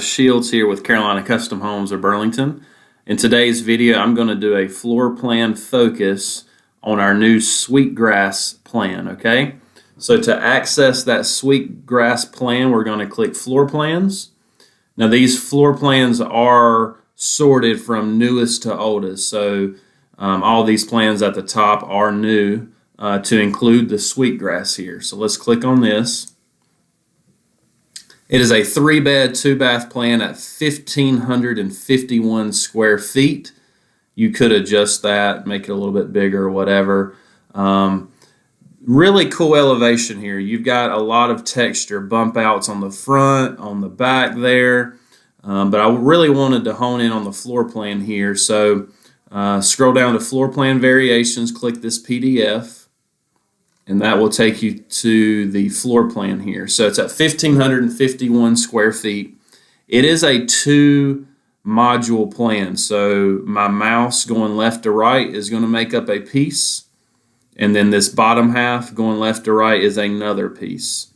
Shields here with Carolina Custom Homes of Burlington. In today's video, I'm going to do a floor plan focus on our new SWEETGRASS plan, okay? So to access that SWEETGRASS plan, we're going to click Floor Plans. Now these floor plans are sorted from newest to oldest, so all these plans at the top are new to include the SWEETGRASS here. So let's click on this. It is a 3-bed, 2-bath plan at 1,551 square feet. You could adjust that, make it a little bit bigger or whatever. Really cool elevation here. You've got a lot of texture, bump outs on the front, on the back there. But I really wanted to hone in on the floor plan here. So scroll down to Floor Plan Variations, click this PDF. And that will take you to the floor plan here. So it's at 1,551 square feet. It is a 2-module plan. So my mouse going left to right is going to make up a piece. And then this bottom half going left to right is another piece.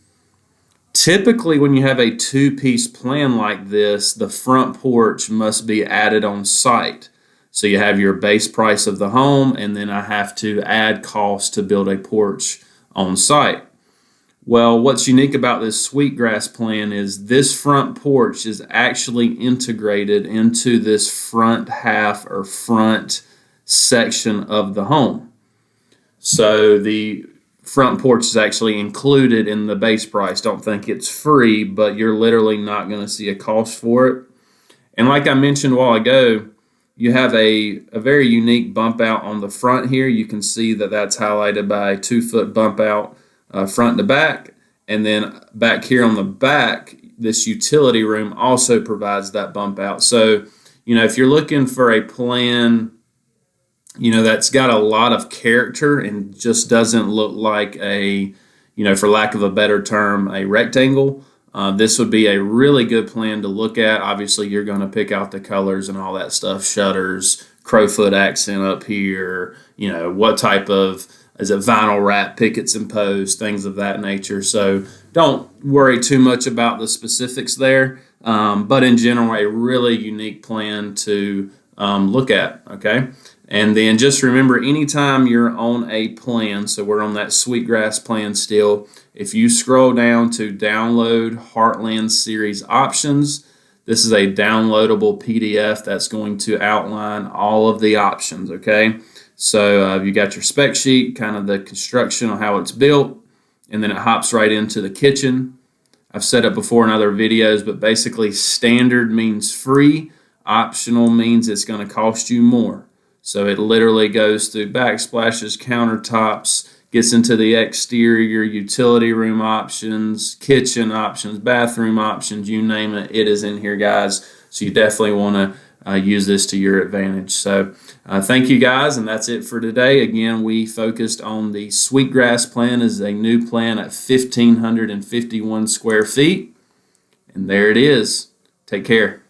Typically, when you have a 2-piece plan like this, the front porch must be added on site. So you have your base price of the home, and then I have to add cost to build a porch on site. Well, what's unique about this SWEETGRASS plan is this front porch is actually integrated into this front half or front section of the home. So the front porch is actually included in the base price. Don't think it's free, but you're literally not going to see a cost for it. And like I mentioned a while ago, you have a very unique bump out on the front here. You can see that that's highlighted by a 2-foot bump out front to back. And then back here on the back, this utility room also provides that bump out. So, if you're looking for a plan, that's got a lot of character and just doesn't look like a, for lack of a better term, a rectangle, this would be a really good plan to look at. Obviously, you're going to pick out the colors and all that stuff, shutters, crowfoot accent up here, what type of, is it vinyl wrap, pickets and posts, things of that nature. So don't worry too much about the specifics there, but in general, a really unique plan to look at, okay? And then just remember, anytime you're on a plan, so we're on that SWEETGRASS plan still, if you scroll down to Download Heartland Series Options, this is a downloadable PDF that's going to outline all of the options, okay? So you got your spec sheet, kind of the construction on how it's built, and then it hops right into the kitchen. I've said it before in other videos, but basically standard means free, optional means it's going to cost you more. So it literally goes through backsplashes, countertops, gets into the exterior, utility room options, kitchen options, bathroom options, you name it, it is in here, guys. So you definitely want to use this to your advantage. So thank you, guys, and that's it for today. Again, we focused on the SWEETGRASS plan as a new plan at 1,551 square feet. And there it is. Take care.